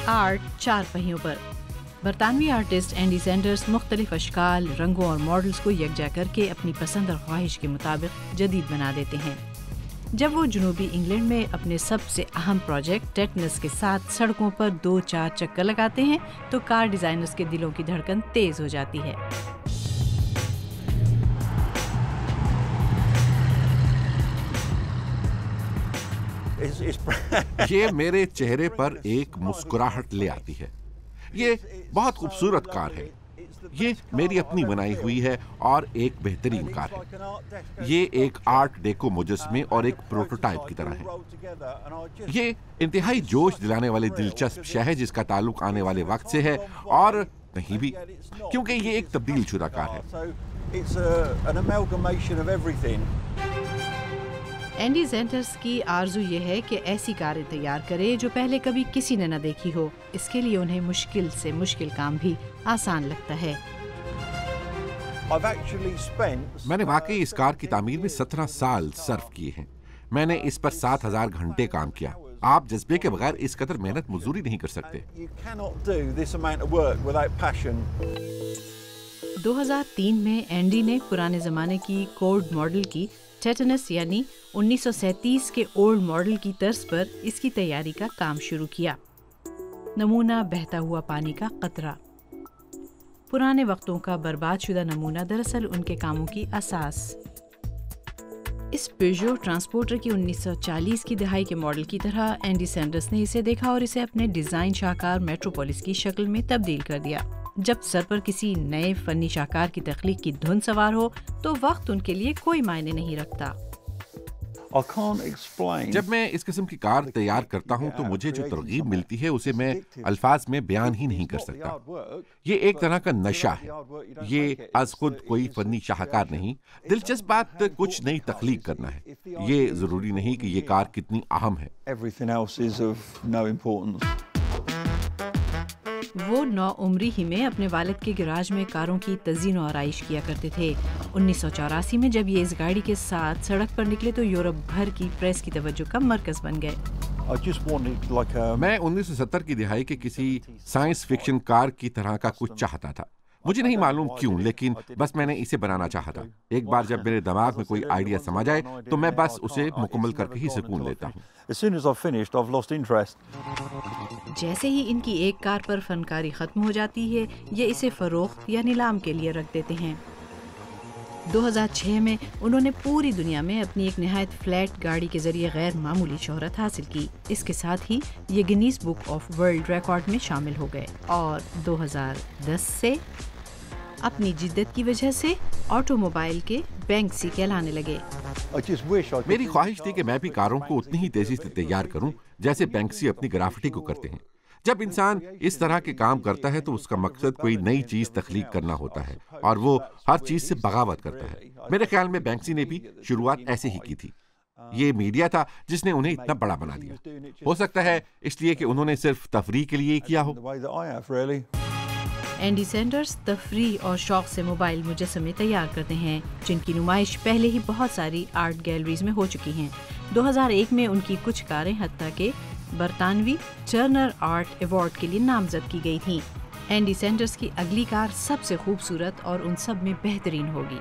Art چار پہیوں پر۔ برطانوی آرٹسٹ اینڈی سینڈرز مختلف اشکال، رنگوں اور ماڈلز کو یکجا کر کے اپنی پسند اور خواہش کے مطابق جدید بنا دیتے ہیں۔ جب وہ جنوبی انگلینڈ میں اپنے سب سے اہم پروجیکٹ ٹیٹنس کے ساتھ سڑکوں پر 2-4 چکر لگاتے ہیں تو کار ڈیزائنرز کے دلوں کی دھڑکن تیز ہو جاتی ہے۔ یہ میرے چہرے پر ایک مسکراہٹ لے آتی ہے۔ یہ بہت خوبصورت کار ہے۔ یہ میری اپنی بنائی ہوئی ہے اور ایک بہترین کار ہے۔ یہ ایک آرٹ ڈیکو مجسمے اور ایک پروٹوٹائپ کی طرح ہے۔ یہ انتہائی جوش دلانے والی دلچسپ شے ہے جس کا تعلق آنے والے وقت سے ہے اور نہیں بھی، کیونکہ یہ ایک تبدیل شدہ کار ہے۔ اینڈی سینڈرز کی آرزو یہ ہے کہ ایسی کاریں تیار کرے جو پہلے کبھی کسی نے نہ دیکھی ہو۔ اس کے لیے انہیں مشکل سے مشکل کام بھی آسان لگتا ہے۔ میں نے واقعی اس کار کی تعمیر میں 17 سال صرف کیے ہیں۔ میں نے اس پر 7000 گھنٹے کام کیا۔ آپ جذبے کے بغیر اس قدر محنت مزدوری نہیں کر سکتے۔ 2003 میں اینڈی نے پرانے زمانے کی کورڈ ماڈل کی ٹیٹنس یعنی 1937 کے اولڈ ماڈل کی طرز پر اس کی تیاری کا کام شروع کیا۔ نمونہ بہتا ہوا پانی کا قطرہ، پرانے وقتوں کا برباد شدہ نمونہ، دراصل ان کے کاموں کی اساس۔ اس پیجو ٹرانسپورٹر کی 1940 کی دہائی کے ماڈل کی طرح اینڈی سینڈرز نے اسے دیکھا اور اسے اپنے ڈیزائن شاہکار میٹروپولس کی شکل میں تبدیل کر دیا۔ جب سر پر کسی نئے فنی شاہکار کی تخلیق کی دھن سوار ہو تو وقت ان کے لیے کوئی معنی نہیں رکھتا۔ جب میں اس قسم کی کار تیار کرتا ہوں تو مجھے جو ترغیب ملتی ہے اسے میں الفاظ میں بیان ہی نہیں کر سکتا۔ یہ ایک طرح کا نشہ ہے۔ یہ از خود کوئی فنی شاہکار نہیں، دلچسپ بات کچھ نئی تخلیق کرنا ہے۔ یہ ضروری نہیں کہ یہ کار کتنی اہم ہے۔ وہ 9 عمری ہی میں اپنے والد کے گراج میں کاروں کی تزئین و آرائش کیا کرتے تھے۔ 1984 میں جب یہ اس گاڑی کے ساتھ سڑک پر نکلے تو یورپ بھر کی پریس کی توجہ کا مرکز بن گئے۔ میں 1970 کی دہائی کے کسی سائنس فکشن کار کی طرح کا کچھ چاہتا تھا۔ مجھے نہیں معلوم کیوں، لیکن بس میں نے اسے بنانا چاہا تھا۔ ایک بار جب میرے دماغ میں کوئی آئیڈیا سما جائے تو میں بس اسے مکمل کر کے ہی سکون لیتا ہوں۔ جیسے ہی ان کی ایک کار پر فنکاری ختم ہو جاتی ہے، یہ اسے فروخت یا نیلام کے لیے رکھ دیتے ہیں۔ 2006 میں انہوں نے پوری دنیا میں اپنی ایک نہایت فلیٹ گاڑی کے ذریعے غیر معمولی شہرت حاصل کی۔ اس کے ساتھ ہی یہ Guinness book of world record میں شامل ہو گئے اور 2010 سے اپنی جدت کی وجہ سے آٹو موبائل کے بینکسی کہلانے لگے۔ میری خواہش تھی کہ میں بھی کاروں کو اتنی ہی تیزی سے تیار کروں جیسے بینکسی اپنی گرافٹی کو کرتے ہیں۔ جب انسان اس طرح کے کام کرتا ہے تو اس کا مقصد کوئی نئی چیز تخلیق کرنا ہوتا ہے اور وہ ہر چیز سے بغاوت کرتا ہے۔ میرے خیال میں بینکسی نے بھی شروعات ایسے ہی کی تھی۔ یہ میڈیا تھا جس نے انہیں اتنا بڑا بنا دیا۔ ہو سکتا ہے اس لیے کہ انہوں نے صرف تفریح کے لیے کیا ہو۔ اینڈی سینڈرز تفریح اور شوق سے موبائل مجسمے تیار کرتے ہیں جن کی نمائش پہلے ہی بہت ساری آرٹ گیلریز میں ہو چکی ہیں۔ 2001 میں ان کی کچھ کاریں حتیٰ کہ برطانوی ٹرنر آرٹ ایوارڈ کے لیے نامزد کی گئی تھیں۔ اینڈی سینڈرز کی اگلی کار سب سے خوبصورت اور ان سب میں بہترین ہوگی۔